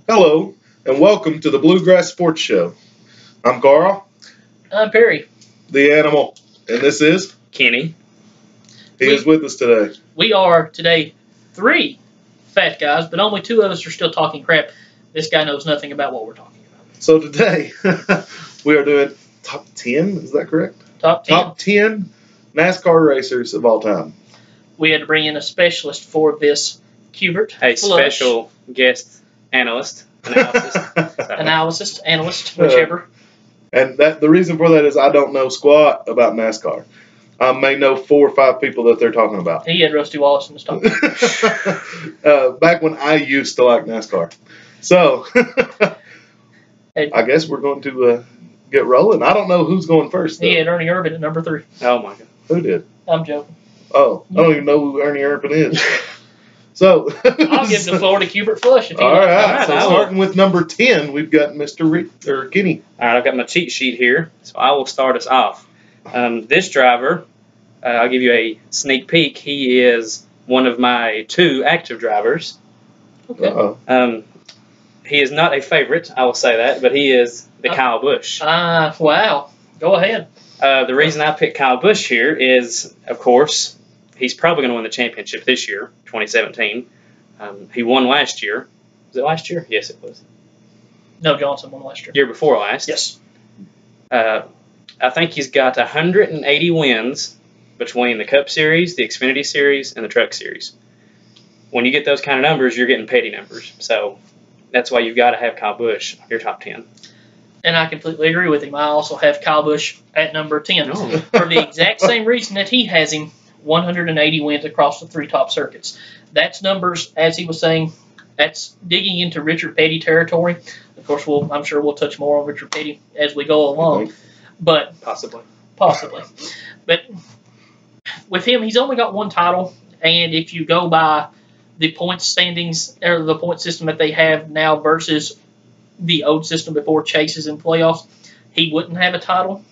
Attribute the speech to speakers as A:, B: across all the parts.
A: Hello, and welcome to the Bluegrass Sports Show. I'm Carl,
B: I'm Perry.
A: the animal, and this is
C: Kenny.
A: He is with us today.
B: We are today 3 fat guys, but only 2 of us are still talking crap. This guy knows nothing about what we're talking about.
A: So today, we are doing top 10, is that correct?
B: Top 10.
A: Top 10 NASCAR racers of all time.
B: We had to bring in a specialist for this, Cubert.
C: A special guest analyst.
B: Analyst, whichever.
A: And the reason for that is I don't know squat about NASCAR. I may know 4 or 5 people that they're talking about.
B: He had Rusty Wallace in the stock.
A: Back when I used to like NASCAR. So, I guess we're going to get rolling. I don't know who's going first, though.
B: He had Ernie Irvan at number 3.
C: Oh, my God.
A: Who did?
B: I'm joking.
A: Oh, I don't even know who Ernie Irvan is. So
B: I'll give the floor to Cubert Flush if he
A: all
B: wants.
A: right. So starting with number 10, we've got Mr. Kenny.
C: All right, I've got my cheat sheet here, so I will start us off. This driver, I'll give you a sneak peek. He is one of my 2 active drivers.
B: Okay.
C: He is not a favorite, I will say that, but he is the Kyle Busch.
B: Wow. Go ahead.
C: The reason I picked Kyle Busch here is, of course, he's probably going to win the championship this year, 2017. He won last year. Was it last year? Yes, it was.
B: No, Johnson won last year.
C: Year before last.
B: Yes.
C: I think he's got 180 wins between the Cup Series, the Xfinity Series, and the Truck Series. When you get those kind of numbers, you're getting petty numbers. So that's why you've got to have Kyle Busch on your top 10.
B: And I completely agree with him. I also have Kyle Busch at number 10 for the exact same reason that he has him. 180 wins across the 3 top circuits. That's numbers, as he was saying, that's digging into Richard Petty territory. Of course, I'm sure we'll touch more on Richard Petty as we go along. But
C: Possibly.
B: But with him, he's only got 1 title, and if you go by the point standings or the point system that they have now versus the old system before chases and playoffs, he wouldn't have a title.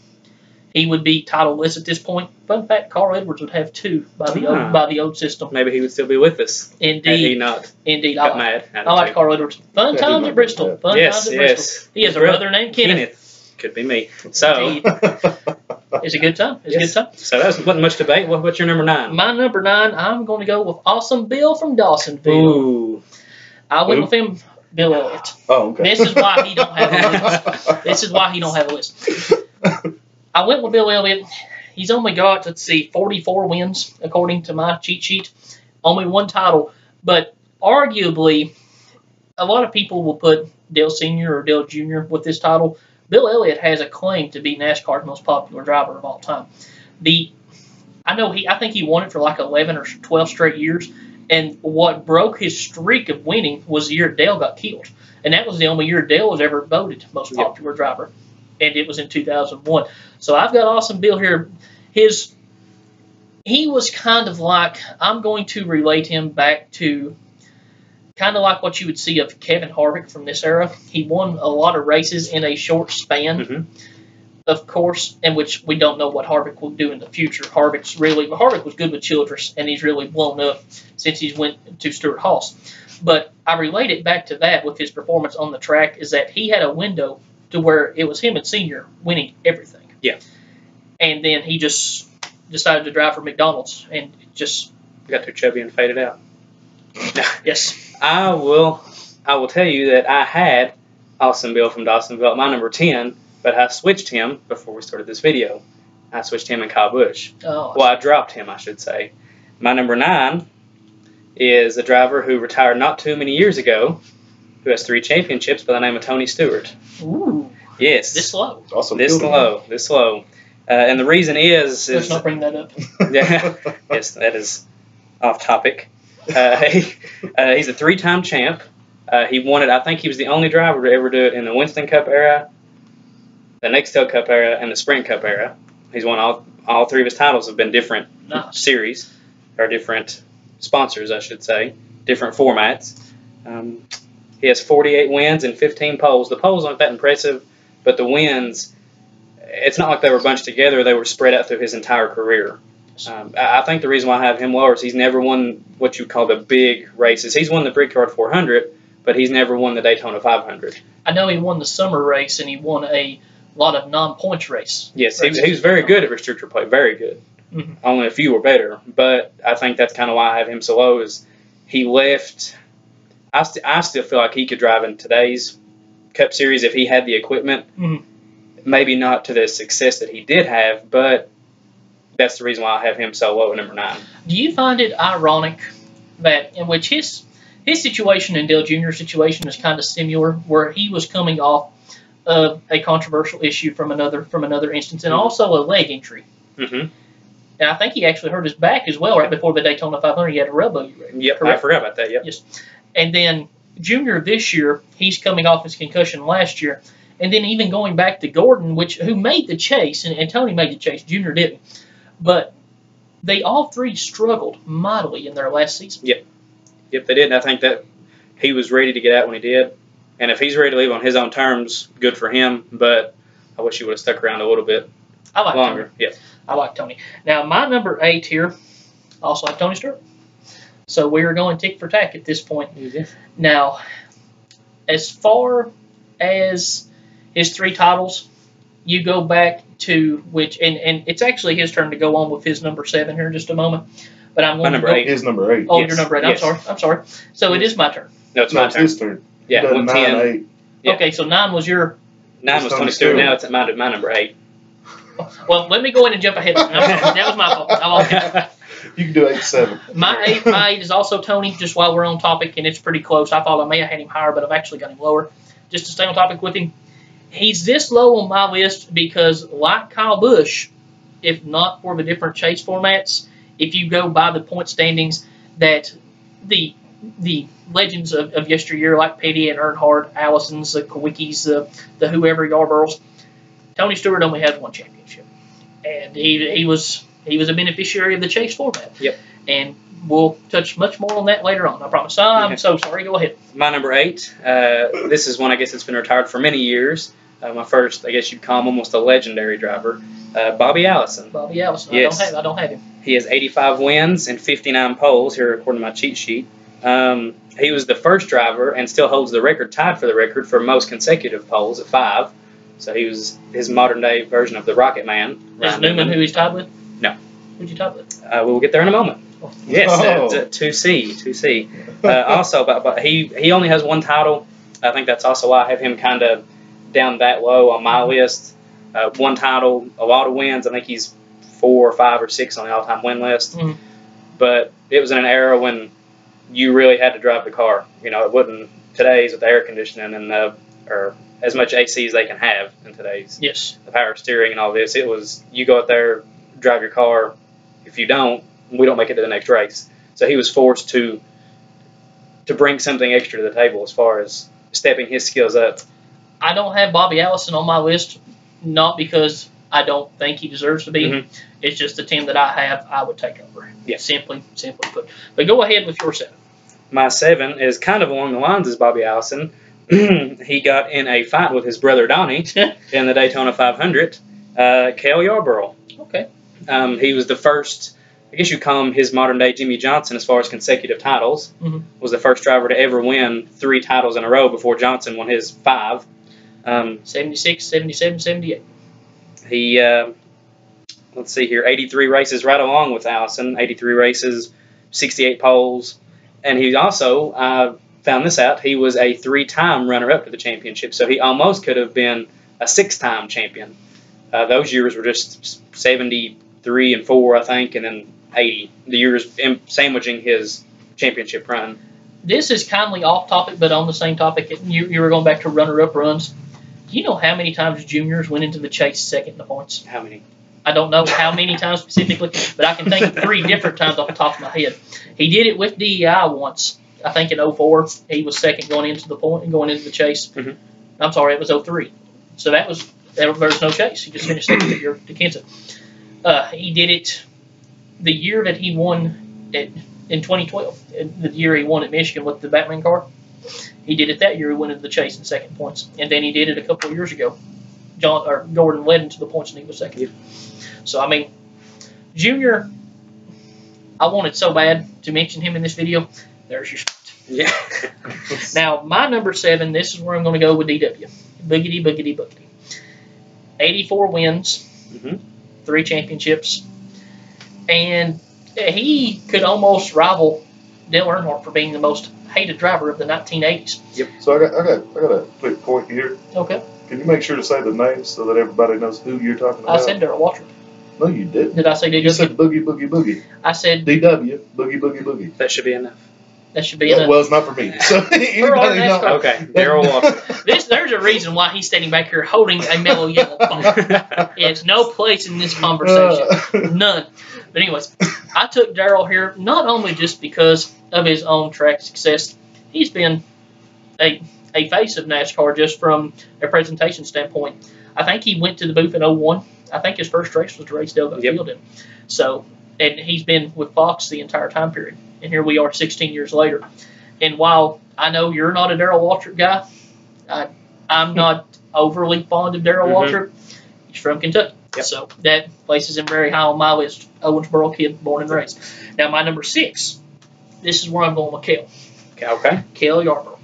B: He would be titleless at this point. Fun fact: Carl Edwards would have 2 by the old system.
C: Maybe he would still be with us.
B: Indeed,
C: had he not
B: indeed.
C: got mad.
B: I like Carl Edwards. Fun times at Bristol. Bristol. He has a brother named Kenneth.
C: Could be me. So
B: it's a good time. It's a good time.
C: So that wasn't much debate. What's your number 9?
B: My number 9. I'm going to go with Awesome Bill from Dawsonville.
C: Ooh.
B: I went with him. Bill Elliott.
A: Oh, okay.
B: This is why he don't have a list. I went with Bill Elliott. He's only got, 44 wins, according to my cheat sheet. Only 1 title. But arguably, a lot of people will put Dale Sr. or Dale Jr. with this title. Bill Elliott has a claim to be NASCAR's most popular driver of all time. I think he won it for like 11 or 12 straight years. And what broke his streak of winning was the year Dale got killed. And that was the only year Dale was ever voted most popular driver. And it was in 2001. So I've got Awesome Bill here. He was kind of like, I'm going to relate him back to kind of like what you would see of Kevin Harvick from this era. He won a lot of races in a short span, of course, in which we don't know what Harvick will do in the future. Harvick was good with Childress, and he's really blown up since he went to Stewart-Haas. But I relate it back to that with his performance on the track, is that he had a window to where it was him and Senior winning everything.
C: Yeah.
B: And then he just decided to drive for McDonald's and just
C: got too chubby and faded out.
B: Yes.
C: I will tell you that I had Awesome Bill from Dawsonville at my number 10, but I switched him before we started this video. I switched him and Kyle Busch.
B: Oh.
C: Well, I dropped him, I should say. My number 9 is a driver who retired not too many years ago, who has 3 championships by the name of Tony Stewart.
B: Ooh.
C: Yes.
B: This slow.
A: Awesome.
C: This slow. And the reason is...
B: Let's not bring that up.
C: Yeah. Yes, that is off topic. He's a 3-time champ. He won it. I think he was the only driver to ever do it in the Winston Cup era, the Nextel Cup era, and the Sprint Cup era. He's won all 3 of his titles have been different series, or different sponsors, I should say, different formats. He has 48 wins and 15 poles. The poles aren't that impressive, but the wins, it's not like they were bunched together. They were spread out through his entire career. I think the reason why I have him lower is he's never won what you call the big races. He's won the Brickyard 400, but he's never won the Daytona 500.
B: I know he won the summer race, and he won a lot of non-points race.
C: Yes, he was very good at restrictor plate, very good.
B: Mm-hmm.
C: Only a few were better, but I think that's kind of why I have him so low. Is he left? I still feel like he could drive in today's Cup Series if he had the equipment.
B: Mm-hmm.
C: Maybe not to the success that he did have, but that's the reason why I have him so low at number 9.
B: Do you find it ironic that in which his situation and Dale Jr.'s situation is kind of similar, where he was coming off of a controversial issue from another instance, and also a leg injury.
C: Mm-hmm.
B: And I think he actually hurt his back as well right before the Daytona 500. He had a rub bogey wreck.
C: Yep,
B: correct?
C: I forgot about that. Yep.
B: Yes. And then Junior this year, he's coming off his concussion last year. And then even going back to Gordon, who made the chase, and Tony made the chase, Junior didn't. But they all three struggled mightily in their last season.
C: Yep, they did. And I think that he was ready to get out when he did. And if he's ready to leave on his own terms, good for him. But I wish he would have stuck around a little bit longer.
B: Tony.
C: Yeah.
B: I like Tony. Now, my number 8 here, also like Tony Stewart. So we are going tick for tack at this point.
C: Mm-hmm.
B: Now, as far as his 3 titles, you go back to which, and it's actually his turn to go on with his number 7 here in just a moment. But I'm going
C: number
B: to go,
C: 8.
A: His number 8.
B: Oh,
C: Yes.
B: your number 8.
C: Yes.
B: I'm sorry. So it is my turn.
C: No, it's my turn.
A: his turn.
C: Yeah,
A: Done
C: 110.
A: 9, 8.
C: Yeah.
B: Okay, so 9 was your.
C: 9 was Tony Stewart. Now it's at my number 8.
B: Well, let me go in and jump ahead. That was my fault. I'm okay.
A: You can do 8-7.
B: My 8 is also Tony, just while we're on topic, and it's pretty close. I thought I may have had him higher, but I've actually got him lower. Just to stay on topic with him, he's this low on my list because, like Kyle Busch, if not for the different chase formats, if you go by the point standings, that the legends of yesteryear, like Petty and Earnhardt, Allison's, the Kowickis, the whoever Yarboroughs, Tony Stewart only has 1 championship, and he was a beneficiary of the chase format.
C: Yep.
B: And we'll touch much more on that later on, I promise. I'm so sorry. Go ahead.
C: My number 8, this is one I guess that's been retired for many years. My first, I guess you'd call him almost a legendary driver, Bobby Allison.
B: Bobby Allison.
C: Yes.
B: I don't have him.
C: He has 85 wins and 59 poles here, according to my cheat sheet. He was the first driver and still holds the record, tied for the record for most consecutive poles at 5. So he was his modern-day version of the Rocket Man.
B: Is Newman who he's tied with?
C: No.
B: Who'd you tied with?
C: We'll get there in a moment.
B: Oh.
C: Yes,
A: Oh.
C: 2C. Also, but he only has 1 title. I think that's also why I have him kind of down that low on my list. 1 title, a lot of wins. I think he's 4 or 5 or 6 on the all-time win list.
B: Mm-hmm.
C: But it was in an era when you really had to drive the car. You know, it wasn't today's with the air conditioning and or as much AC as they can have in today's.
B: Yes.
C: The power steering and all this. It was you go out there, drive your car. If you don't, we don't make it to the next race. So he was forced to bring something extra to the table as far as stepping his skills up.
B: I don't have Bobby Allison on my list, not because I don't think he deserves to be.
C: Mm-hmm.
B: It's just the team that I have, I would take over.
C: Yeah.
B: Simply put. But go ahead with your 7.
C: My 7 is kind of along the lines as Bobby Allison. He got in a fight with his brother Donnie in the Daytona 500. Cale Yarborough.
B: Okay.
C: He was the first, I guess you'd call him his modern-day Jimmy Johnson as far as consecutive titles.
B: Mm-hmm.
C: Was the first driver to ever win 3 titles in a row before Johnson won his 5.
B: 76, 77, 78.
C: He, let's see here, 83 races right along with Allison. 83 races, 68 poles. And he also, found this out, he was a 3-time runner-up to the championship. So he almost could have been a 6-time champion. Those years were just 73 and 4, I think, and then 80. The years sandwiching his championship run.
B: This is kindly off topic, but on the same topic. You were going back to runner-up runs. Do you know how many times juniors went into the chase second in the points?
C: How many?
B: I don't know how many times specifically, but I can think of 3 different times off the top of my head. He did it with DEI once. I think in 04, he was second going into the chase.
C: Mm-hmm.
B: I'm sorry, it was 03. So there was no chase. He just finished second that year to Kansas. He did it the year that he won in 2012, the year he won at Michigan with the Batman car. He did it that year. He went into the chase in second points, and then he did it a couple of years ago. Gordon led into the points, and he was second.
C: Yeah.
B: So I mean, Junior, I wanted so bad to mention him in this video. There's your spot.
C: Yeah.
B: Now, my number 7, this is where I'm going to go with DW. Boogity, boogity, boogity. 84 wins, 3 championships, and he could almost rival Dale Earnhardt for being the most hated driver of the 1980s.
C: Yep.
A: So I got a quick point here.
B: Okay.
A: Can you make sure to say the names so that everybody knows who you're talking about?
B: I said Darrell Waltrip.
A: No, you didn't.
B: Did I say DW?
A: You said Boogie, Boogie, Boogie.
B: I said
A: DW, Boogie, Boogie, Boogie.
C: That should be enough.
B: That should be enough.
A: Well, it's not for me. So anybody know?
C: Okay, Darrell Waltrip.
B: There's a reason why he's standing back here holding a mellow yellow phone. It's no place in this conversation. None. But anyways, I took Darrell here not only just because of his own track success. He's been a face of NASCAR just from a presentation standpoint. I think he went to the booth in 01. I think his first race was the race Dale got killed in. So, and he's been with Fox the entire time period. And here we are 16 years later. And while I know you're not a Darrell Waltrip guy, I'm not overly fond of Darrell Waltrip. He's from Kentucky.
C: Yep.
B: So that places him very high on my list. Owensboro kid, born and raised. Now, my number 6, this is where I'm going with Cale.
C: Okay.
B: Cale Yarborough.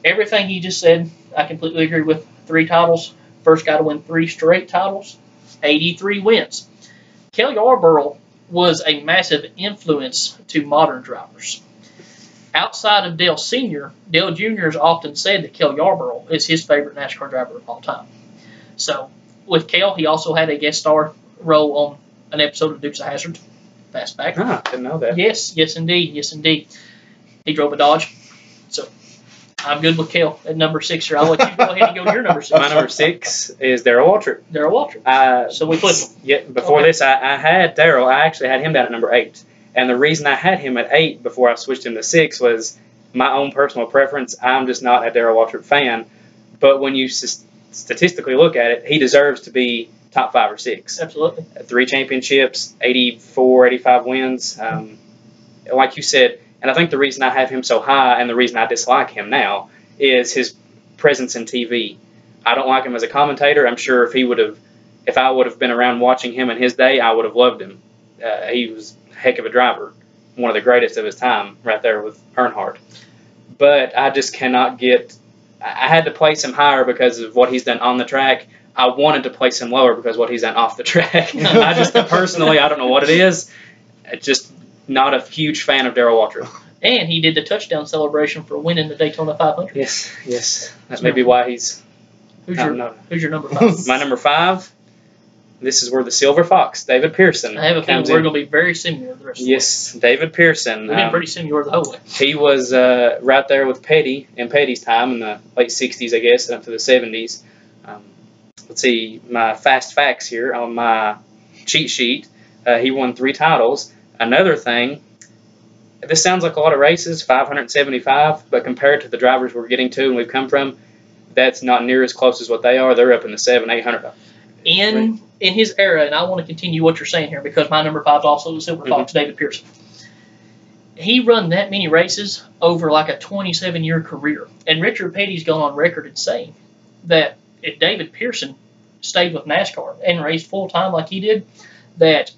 B: Everything he just said, I completely agree with. 3 titles. First guy to win 3 straight titles. 83 wins. Cale Yarborough was a massive influence to modern drivers. Outside of Dale Sr., Dale Jr. has often said that Cale Yarborough is his favorite NASCAR driver of all time. So, with Cale, he also had a guest star role on an episode of Dukes of Hazzard. Fastback.
C: Ah, didn't know that.
B: Yes, indeed. Yes, indeed. He drove a Dodge. So, I'm good with Cale at number 6 here. I'll let you go ahead and go to your number 6.
C: My number 6 is Darrell Waltrip.
B: Darrell Waltrip. So we flip him.
C: Yeah, before this, I had Darrell. I actually had him down at number 8. And the reason I had him at 8 before I switched him to 6 was my own personal preference. I'm just not a Darrell Waltrip fan. But when you statistically look at it, he deserves to be top 5 or 6.
B: Absolutely.
C: 3 championships, 84, 85 wins. Like you said, and I think the reason I have him so high and the reason I dislike him now is his presence in TV. I don't like him as a commentator. I'm sure if I would have been around watching him in his day, I would have loved him. He was a heck of a driver, one of the greatest of his time, right there with Earnhardt. But I just cannot get. I had to place him higher because of what he's done on the track. I wanted to place him lower because of what he's done off the track. I just personally, I don't know what it is. Just not a huge fan of Darrell Waltrip.
B: And he did the touchdown celebration for winning the Daytona 500.
C: Yes. That may be why he's.
B: Who's your number 5?
C: My number 5. This is where the Silver Fox, David Pearson.
B: I have a feeling we're going to be very similar the rest of the way.
C: David Pearson.
B: We've been pretty similar the whole way.
C: He was right there with Petty in Petty's time in the late 60s, I guess, and up to the 70s. Let's see, my fast facts here on my cheat sheet. He won 3 titles. Another thing, this sounds like a lot of races, 575, but compared to the drivers we're getting to and we've come from, that's not near as close as what they are. They're up in the 700, 800.
B: In his era, and I want to continue what you're saying here because my number 5 is also the Silver Fox, David Pearson. He run that many races over like a 27-year career. And Richard Petty's gone on record in saying that if David Pearson stayed with NASCAR and raced full-time like he did, that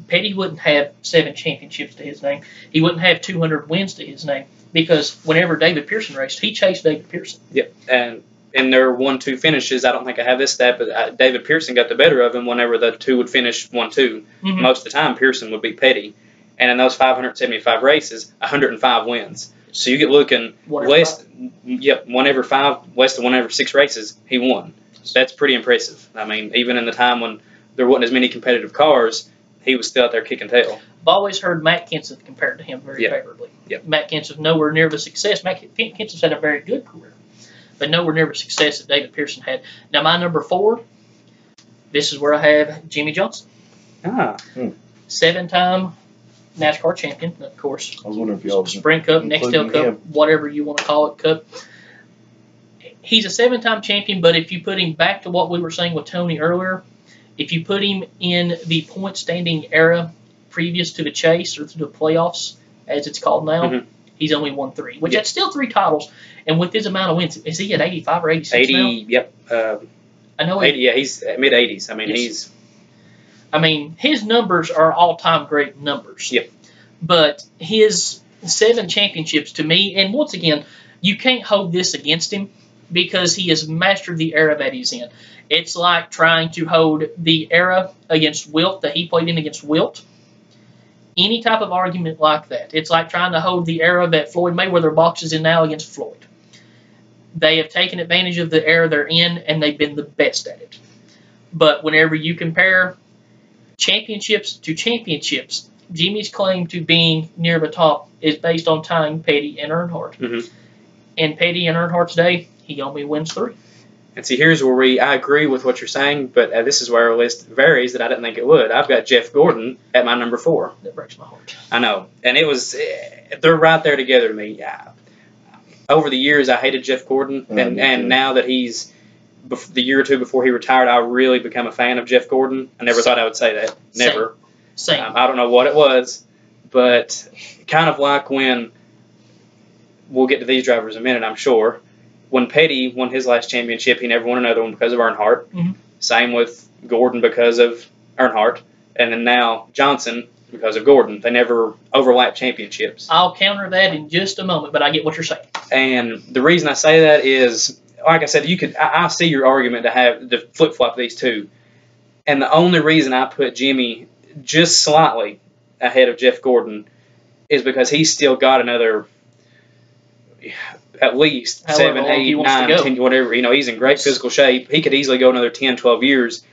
B: Petty wouldn't have 7 championships to his name. He wouldn't have 200 wins to his name because whenever David Pearson raced, he chased David Pearson.
C: Yep, and in their 1-2 finishes, I don't think I have this stat, but David Pearson got the better of him whenever the two would finish 1-2. Most of the time, Pearson would beat Petty. And in those 575 races, 105 wins. So you get looking less than 1 every 6 races, he won. That's pretty impressive. I mean, even in the time when there wasn't as many competitive cars, he was still out there kicking tail.
B: I've always heard Matt Kenseth compared to him very favorably. Matt Kenseth nowhere near the success. Matt Kenseth had a very good career, but nowhere near the success that David Pearson had. Now, my number 4, this is where I have Jimmy Johnson. 7-time NASCAR champion, of course.
A: I was wondering if y'all
B: Sprint Cup, Nextel Cup, whatever you want to call it, Cup. He's a 7-time champion, but if you put him back to what we were saying with Tony earlier, if you put him in the point standing era previous to the chase or to the playoffs, as it's called now, he's only won 3, which that's still 3 titles. And with his amount of wins, is he at 85 or 86 now?
C: 80, yep.
B: I know
C: 80, yeah, he's mid-80s. I mean,
B: his numbers are all-time great numbers.
C: Yep.
B: But his 7 championships to me, and once again, you can't hold this against him because he has mastered the era that he's in. It's like trying to hold the era against Wilt that he played in against Wilt. Any type of argument like that. It's like trying to hold the era that Floyd Mayweather boxes in now against Floyd. They have taken advantage of the era they're in, and they've been the best at it. But whenever you compare championships to championships, Jimmy's claim to being near the top is based on tying Petty and Earnhardt.
C: Mm-hmm.
B: And Petty and Earnhardt's day, he only wins 3.
C: And see, here's where I agree with what you're saying, but this is where our list varies that I didn't think it would. I've got Jeff Gordon at my number 4.
B: That breaks my heart.
C: I know. And they're right there together to me. Over the years, I hated Jeff Gordon, and now that he's the year or two before he retired, I really become a fan of Jeff Gordon. I never thought I would say that. Never.
B: Same.
C: I don't know what it was, but kind of like when we'll get to these drivers in a minute, I'm sure. When Petty won his last championship, he never won another one because of Earnhardt.
B: Mm-hmm.
C: Same with Gordon because of Earnhardt. And then now Johnson because of Gordon. They never overlap championships.
B: I'll counter that in just a moment, but I get what you're saying.
C: And the reason I say that is, like I said, I see your argument to flip-flop these two. And the only reason I put Jimmy just slightly ahead of Jeff Gordon is because he's still got another at least
B: However
C: 7, 8, 9, 10, whatever. He's in great physical shape. He could easily go another 10, 12 years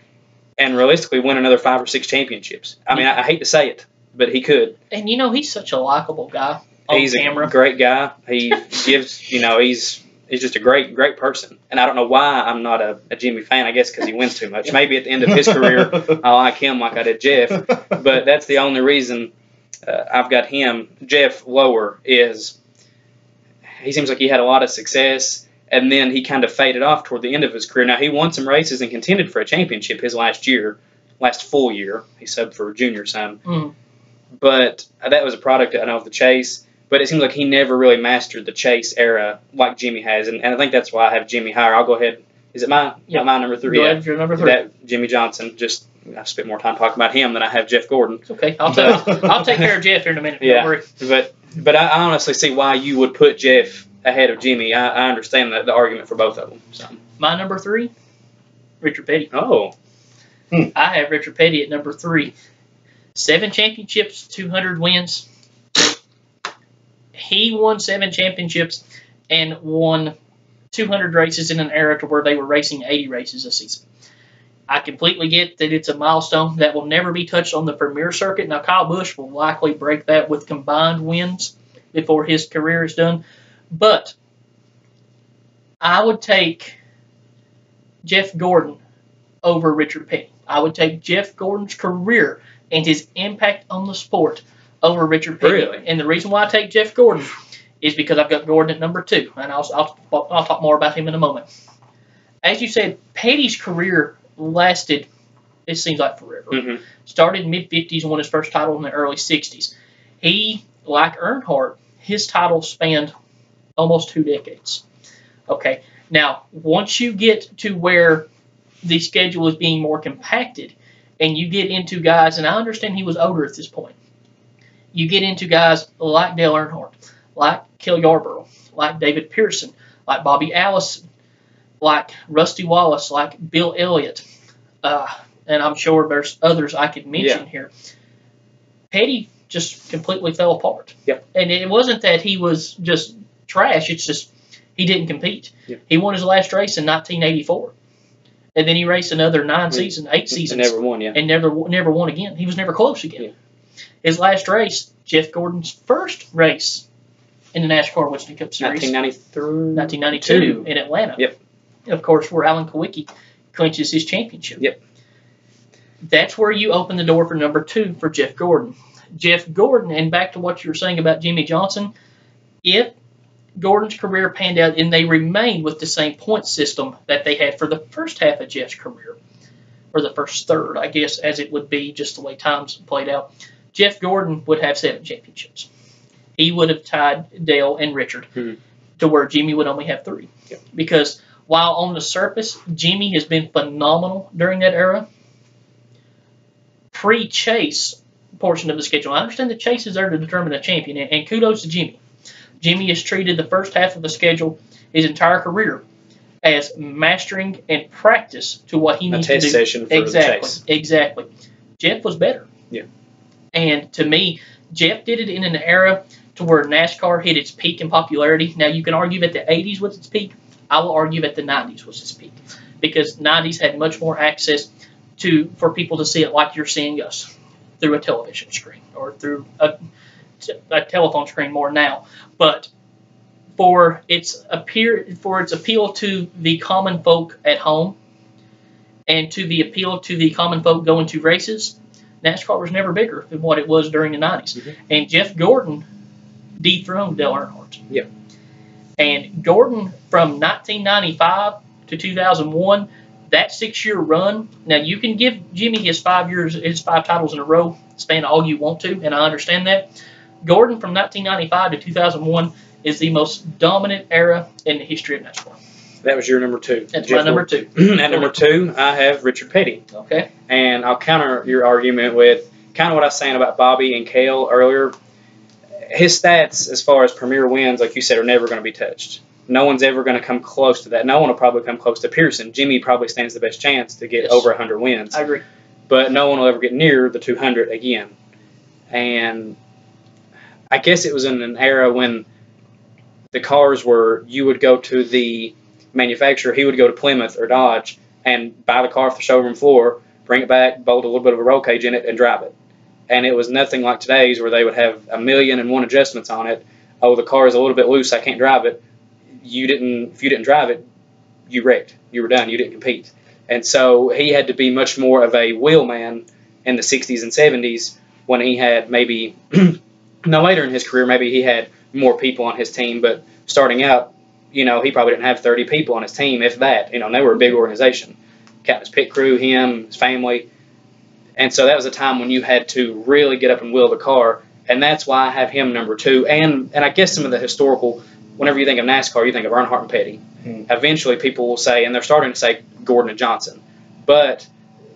C: and realistically win another 5 or 6 championships. I mean, I hate to say it, but he could.
B: And, he's such a likable guy on camera.
C: He's a great guy. He gives, he's just a great person. And I don't know why I'm not a Jimmy fan. I guess because he wins too much. Maybe at the end of his career, I like him like I did Jeff. But that's the only reason I've got him. Jeff lower is he seems like he had a lot of success, and then he kind of faded off toward the end of his career. Now, he won some races and contended for a championship his last full year. He subbed for Junior some.
B: Mm.
C: But that was a product, I know, of the chase. But it seems like he never really mastered the chase era like Jimmy has. And I think that's why I have Jimmy higher. I'll go ahead. Is it my number 3?
B: Go ahead, your number 3.
C: That Jimmy Johnson. Just I spent more time talking about him than I have Jeff Gordon.
B: It's okay. I'll take care of Jeff here in a minute.
C: Yeah.
B: Don't worry.
C: But I honestly see why you would put Jeff ahead of Jimmy. I understand the argument for both of them. So.
B: My number 3, Richard Petty.
C: Oh.
B: I have Richard Petty at number 3. 7 championships, 200 wins. He won 7 championships and won 200 races in an era to where they were racing 80 races a season. I completely get that it's a milestone that will never be touched on the Premier Circuit. Now, Kyle Busch will likely break that with combined wins before his career is done. But I would take Jeff Gordon over Richard Petty. I would take Jeff Gordon's career and his impact on the sport over Richard Petty.
C: Really?
B: And the reason why I take Jeff Gordon is because I've got Gordon at number 2. And I'll talk more about him in a moment. As you said, Petty's career lasted, it seems like forever.
C: Mm-hmm.
B: Started in mid-50s and won his first title in the early 60s. He, like Earnhardt, his title spanned almost 2 decades. Okay, now, once you get to where the schedule is being more compacted, and you get into guys, and I understand he was older at this point, you get into guys like Dale Earnhardt, like Cale Yarborough, like David Pearson, like Bobby Allison, like Rusty Wallace, like Bill Elliott, and I'm sure there's others I could mention here. Petty just completely fell apart.
C: Yep.
B: And it wasn't that he was just trash, it's just he didn't compete.
C: Yep.
B: He won his last race in 1984. And then he raced another 8 seasons.
C: And never won,
B: And never won again. He was never close again.
C: Yeah.
B: His last race, Jeff Gordon's first race in the NASCAR Winston Cup Series. 1992 in Atlanta.
C: Yep.
B: Of course, where Alan Kawicki clinches his championship.
C: Yep.
B: That's where you open the door for number 2 for Jeff Gordon. Jeff Gordon, and back to what you were saying about Jimmy Johnson, if Gordon's career panned out and they remained with the same point system that they had for the first half of Jeff's career, or the first third, I guess, as it would be just the way times played out, Jeff Gordon would have 7 championships. He would have tied Dale and Richard to where Jimmy would only have 3.
C: Yep.
B: Because while on the surface, Jimmy has been phenomenal during that era, pre-chase portion of the schedule, I understand the chase is there to determine a champion, and kudos to Jimmy. Jimmy has treated the first half of the schedule his entire career as mastering and practice to what he needs to do.
C: A test session for the chase.
B: Exactly. Jeff was better.
C: Yeah.
B: And to me, Jeff did it in an era to where NASCAR hit its peak in popularity. Now, you can argue that the 80s was its peak. I will argue that the 90s was its peak. Because 90s had much more access for people to see it like you're seeing us through a television screen or through a telephone screen more now. But for its appeal to the common folk at home and to the appeal to the common folk going to races, NASCAR was never bigger than what it was during the 90s.
C: Mm-hmm.
B: And Jeff Gordon dethroned Dale Earnhardt.
C: Yep.
B: And Gordon, from 1995 to 2001, that 6-year run, now you can give Jimmy his 5 titles in a row span all you want to, and I understand that. Gordon, from 1995 to 2001, is the most dominant era in the history of NASCAR.
C: That was your number 2.
B: That's my number 2.
C: At number 2, I have Richard Petty.
B: Okay.
C: And I'll counter your argument with kind of what I was saying about Bobby and Cale earlier. His stats, as far as premier wins, like you said, are never going to be touched. No one's ever going to come close to that. No one will probably come close to Pearson. Jimmy probably stands the best chance to get over 100 wins.
B: I agree.
C: But no one will ever get near the 200 again. And I guess it was in an era when the cars were, you would go to the manufacturer, he would go to Plymouth or Dodge and buy the car off the showroom floor, bring it back, bolt a little bit of a roll cage in it, and drive it. And it was nothing like today's where they would have 1,000,001 adjustments on it. Oh, the car is a little bit loose, I can't drive it. If you didn't drive it, you wrecked. You were done. You didn't compete. And so he had to be much more of a wheelman in the 60s and 70s when he had maybe, no, later in his career, maybe he had more people on his team. But starting out, he probably didn't have 30 people on his team, if that. And they were a big organization. Captain's pit crew, him, his family. And so that was a time when you had to really get up and wheel the car. And that's why I have him number 2. And I guess some of the historical, whenever you think of NASCAR, you think of Earnhardt and Petty. Mm-hmm. Eventually people will say, and they're starting to say Gordon and Johnson. But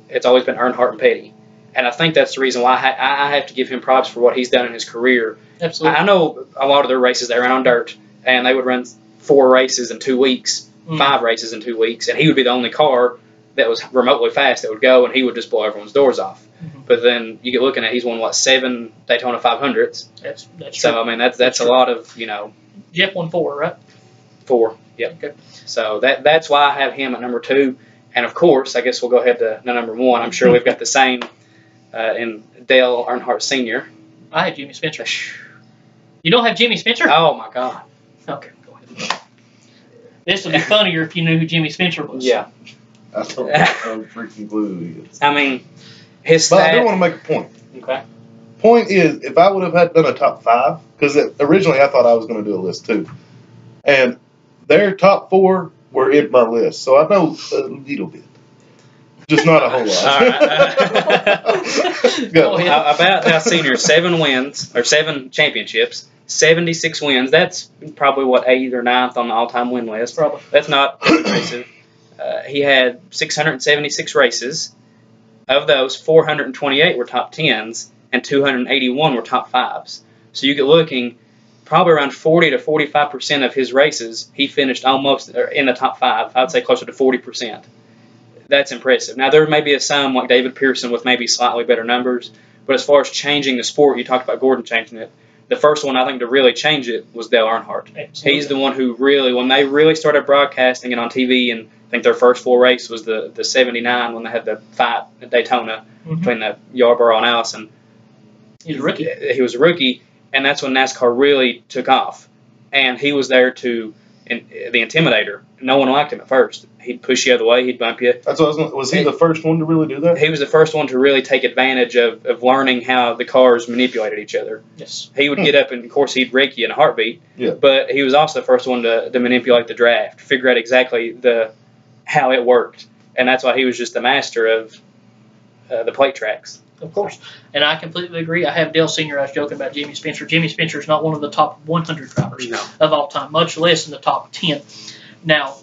C: it's always been Earnhardt and Petty. And I think that's the reason why I have to give him props for what he's done in his career.
B: Absolutely.
C: I know a lot of their races, they ran on dirt. And they would run 4 races in 2 weeks, 5 races in 2 weeks. And he would be the only car that was remotely fast that would go, and he would just blow everyone's doors off. Mm-hmm. But then you get looking at, he's won, 7 Daytona 500s.
B: That's true.
C: So, I mean, that's a lot of,
B: Jeff won 4, right?
C: 4, yep.
B: Okay.
C: So that's why I have him at number 2. And, of course, I guess we'll go ahead to number 1. I'm sure we've got the same in Dale Earnhardt Sr.
B: I have Jimmy Spencer. You don't have Jimmy Spencer?
C: Oh, my God.
B: Okay, go ahead. This would be funnier if you knew who Jimmy Spencer was.
C: Yeah.
A: I don't have no freaking clue who he is.
C: I mean, his
A: But I do want to make a point.
C: Okay.
A: Point is, if I would have done a top 5, because originally I thought I was going to do a list too, and their top 4 were in my list, so I know a little bit. Just not a whole lot.
C: Go. About Dale Sr., 7 wins, or 7 championships, 76 wins. That's probably, 8th or 9th on the all-time win list.
B: Probably.
C: That's not impressive. He had 676 races. Of those, 428 were top 10s, and 281 were top 5s. So you get looking, probably around 40 to 45% of his races, he finished almost in the top 5. I would say closer to 40%. That's impressive. Now, there may be some like David Pearson with maybe slightly better numbers, but as far as changing the sport, you talked about Gordon changing it. The first one, I think, to really change it was Dale Earnhardt. Absolutely. He's the one who really, when they really started broadcasting it on TV, and I think their first full race was the 79 when they had the fight at Daytona between the Yarborough and Allison.
B: He was a rookie.
C: He was a rookie, and that's when NASCAR really took off. And he was there to, the intimidator. No one liked him at first. He'd push you out of the way. He'd bump you.
A: That's what was he the first one to really do that?
C: He was the first one to really take advantage of learning how the cars manipulated each other.
B: Yes.
C: He would get up, and, of course, he'd wreck you in a heartbeat.
A: Yeah.
C: But he was also the first one to manipulate the draft, figure out exactly how it worked. And that's why he was just the master of the plate tracks.
B: Of course. And I completely agree. I have Dale Sr. I was joking about Jimmy Spencer. Jimmy Spencer is not one of the top 100 drivers of all time, much less in the top 10. Now,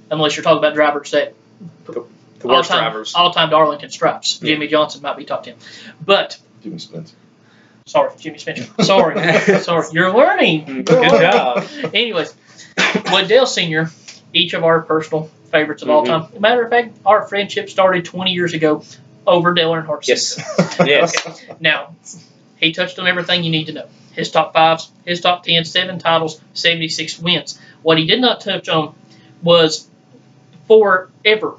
B: unless you're talking about drivers that
C: the worst drivers.
B: All-time Darlington stripes. Jimmy Johnson might be top 10. But
A: Jimmy Spencer.
B: Sorry, Jimmy Spencer. Sorry. Sorry. You're learning.
C: Good job.
B: Anyways, with Dale Sr., each of our personal favorites of all time. As a matter of fact, our friendship started 20 years ago over Dale Earnhardt Sr.
C: Yes. Yes.
B: Okay. Now, he touched on everything you need to know. His top 5s, his top 10, 7 titles, 76 wins. What he did not touch on was forever,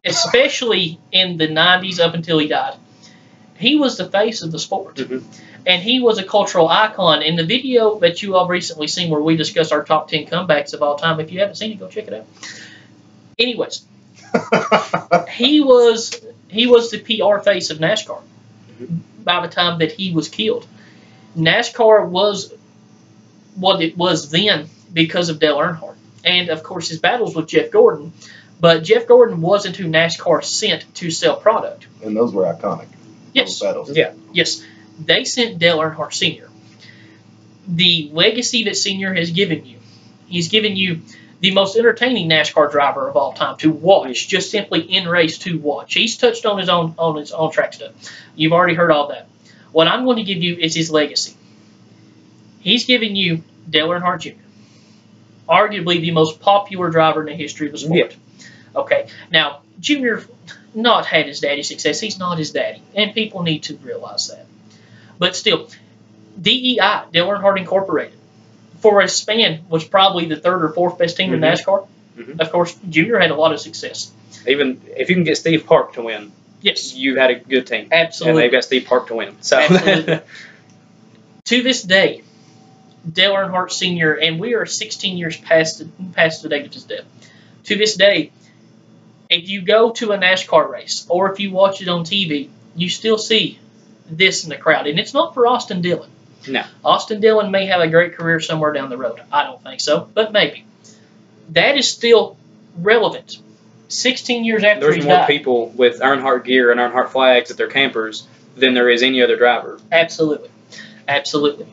B: especially in the 90s up until he died. He was the face of the sport. And he was a cultural icon. In the video that you all recently seen where we discuss our top 10 comebacks of all time, if you haven't seen it, go check it out. Anyways, he was the PR face of NASCAR by the time that he was killed. NASCAR was what it was then because of Dale Earnhardt. And, of course, his battles with Jeff Gordon. But Jeff Gordon wasn't who NASCAR sent to sell product.
A: And those were iconic.
B: Yes.
A: Those battles.
C: Yeah.
B: Yes. They sent Dale Earnhardt Sr. The legacy that Sr. has given you, he's given you the most entertaining NASCAR driver of all time to watch, just simply in race to watch. He's touched on his own track stuff. You've already heard all that. What I'm going to give you is his legacy. He's given you Dale Earnhardt Jr., arguably the most popular driver in the history of the sport.
C: Yeah.
B: Okay. Now, Jr. not had his daddy's success. He's not his daddy, and people need to realize that. But still, DEI, Dale Earnhardt Incorporated, for a span was probably the 3rd or 4th best team in NASCAR. Of course, Junior had a lot of success.
C: Even if you can get Steve Park to win,
B: yes,
C: you've had a good team.
B: Absolutely.
C: And they've got Steve Park to win. So
B: absolutely. To this day, Dale Earnhardt Sr., and we are 16 years past the date of his death. To this day, if you go to a NASCAR race or if you watch it on TV, you still see this in the crowd. And it's not for Austin Dillon.
C: No.
B: Austin Dillon may have a great career somewhere down the road. I don't think so, but maybe. That is still relevant. 16 years after
C: There's
B: he
C: more
B: died.
C: people with Earnhardt gear and Earnhardt flags at their campers than there is any other driver.
B: Absolutely. Absolutely.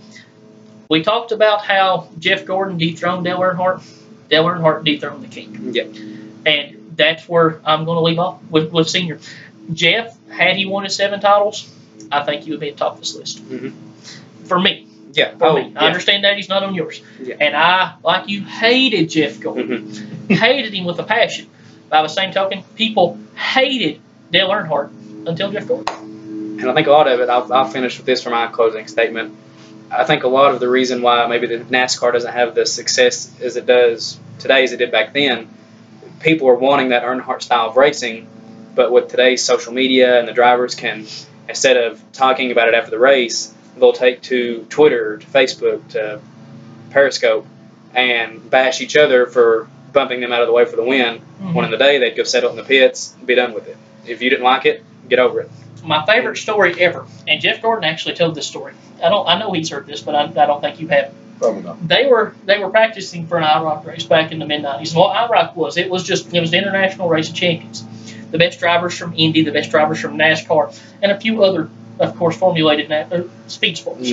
B: We talked about how Jeff Gordon dethroned Dale Earnhardt. Dale Earnhardt dethroned the king.
C: Yep.
B: And that's where I'm going to leave off with Senior. Jeff, had he won his 7 titles, I think he would be at the top of this list. For me.
C: Yeah.
B: For me. I understand that he's not on yours.
C: Yeah.
B: And I, like you, hated Jeff Gordon. Hated him with a passion. By the same token, people hated Dale Earnhardt until Jeff Gordon.
C: And I think a lot of it, I'll finish with this for my closing statement. I think a lot of the reason why maybe the NASCAR doesn't have the success as it does today as it did back then, people are wanting that Earnhardt style of racing, but with today's social media and the drivers can, instead of talking about it after the race, they'll take to Twitter, to Facebook, to Periscope, and bash each other for bumping them out of the way for the win. When in the day, they'd go settle in the pits and be done with it. If you didn't like it, get over it.
B: My favorite story ever, and Jeff Gordon actually told this story. I know he's heard this, but I don't think you have.
A: Probably not.
B: They were practicing for an IROC race back in the mid-90s. And what IROC was, it was the International Race of Champions. The best drivers from Indy, the best drivers from NASCAR, and a few other, of course, formulated speed sports.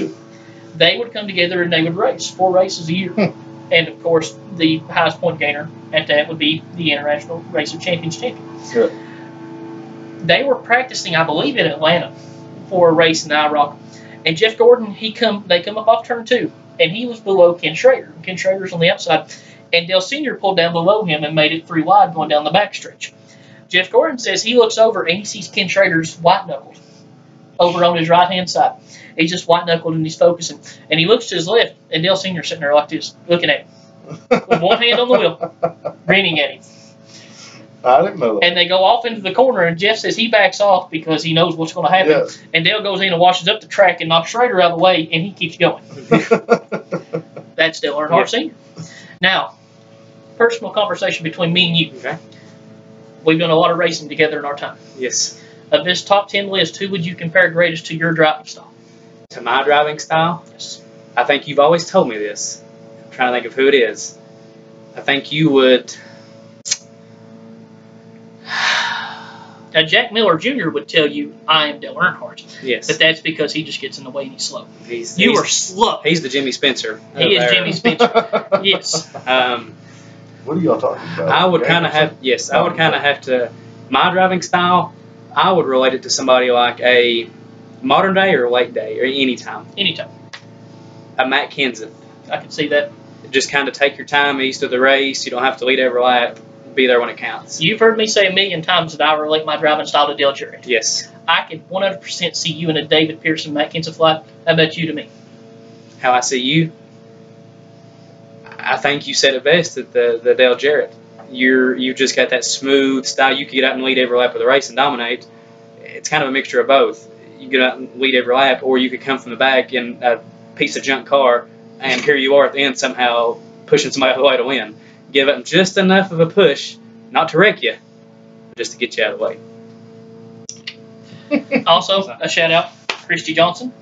B: They would come together and they would race 4 races a year. And, of course, the highest point gainer at that would be the International Race of Champions champion.
A: Sure.
B: They were practicing, I believe, in Atlanta for a race in IROC. And Jeff Gordon, they come up off turn 2, and he was below Ken Schrader. Ken Schrader's on the outside. And Dale Sr. pulled down below him and made it 3 wide going down the backstretch. Jeff Gordon says he looks over and he sees Ken Schrader's white-knuckled over on his right-hand side. He's just white-knuckled and he's focusing. And he looks to his left, and Dale Sr. sitting there like this, looking at him, with one hand on the wheel, grinning at him.
A: I didn't know that.
B: And they go off into the corner, and Jeff says he backs off because he knows what's going to happen.
A: Yes.
B: And Dale goes in and washes up the track and knocks Schrader out of the way, and he keeps going. That's Dale Earnhardt Sr. Now, personal conversation between me and you.
C: Okay.
B: We've done a lot of racing together in our time.
C: Yes.
B: Of this top 10 list, who would you compare greatest to your driving style?
C: To my driving style?
B: Yes.
C: I think you've always told me this. I'm trying to think of who it is. I think you would...
B: Now, Jack Miller Jr. would tell you, I am Dale Earnhardt.
C: Yes.
B: But that's because he just gets in the way and he's slow.
C: He's
B: You are slow.
C: He's the Jimmy Spencer.
B: He is Jimmy Spencer. Yes.
A: What are y'all talking about?
C: I would kind of have, yes, I would kind of have to, my driving style, I would relate it to somebody like a Modern day or late day or any time?
B: Anytime.
C: A Matt Kenseth.
B: I can see that.
C: Just kind of take your time east of the race. You don't have to lead every lap. Be there when it counts.
B: You've heard me say a million times that I relate my driving style to Dale Jarrett.
C: Yes.
B: I could 100% see you in a David Pearson, Matt Kenseth lap. How about you to me?
C: How I see you? I think you said it best at the Dale Jarrett. You've just got that smooth style. You can get out and lead every lap of the race and dominate. It's kind of a mixture of both. You get out and lead every lap, or you could come from the back in a piece of junk car, and here you are at the end somehow pushing somebody out of the way to win. Give them just enough of a push, not to wreck you, but just to get you out of the way.
B: Also, a shout out, Christy Johnson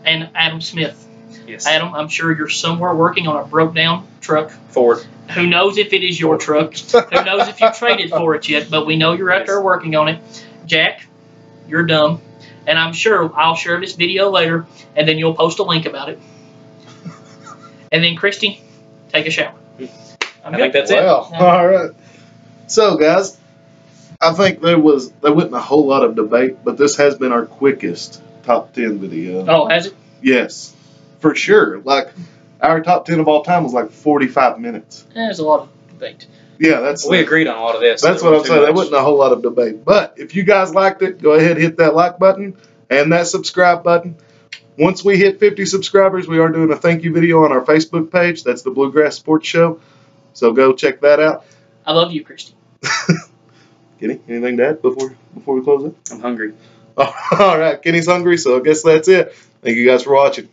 B: and Adam Smith.
C: Yes.
B: Adam, I'm sure you're somewhere working on a broke down truck.
C: Ford.
B: Who knows if it is your truck? Who knows if you traded for it yet? But we know you're out there working on it. Jack, you're dumb. And I'm sure I'll share this video later, and then you'll post a link about it. And then, Christy, take a shower.
C: I think that's it.
A: Well, all right. So, guys, I think there wasn't a whole lot of debate, but this has been our quickest top 10 video.
B: Oh, has it?
A: Yes, for sure. Like, our top 10 of all time was like 45 minutes.
B: There's a lot of debate.
A: Yeah,
C: we agreed on a lot of this.
A: That's what I'm saying. There wasn't a whole lot of debate. But if you guys liked it, go ahead and hit that like button and that subscribe button. Once we hit 50 subscribers, we are doing a thank you video on our Facebook page. That's the Bluegrass Sports Show. So go check that out.
B: I love you, Christy.
A: Kenny, anything to add before we close it?
C: I'm hungry.
A: All right, Kenny's hungry, so I guess that's it. Thank you guys for watching.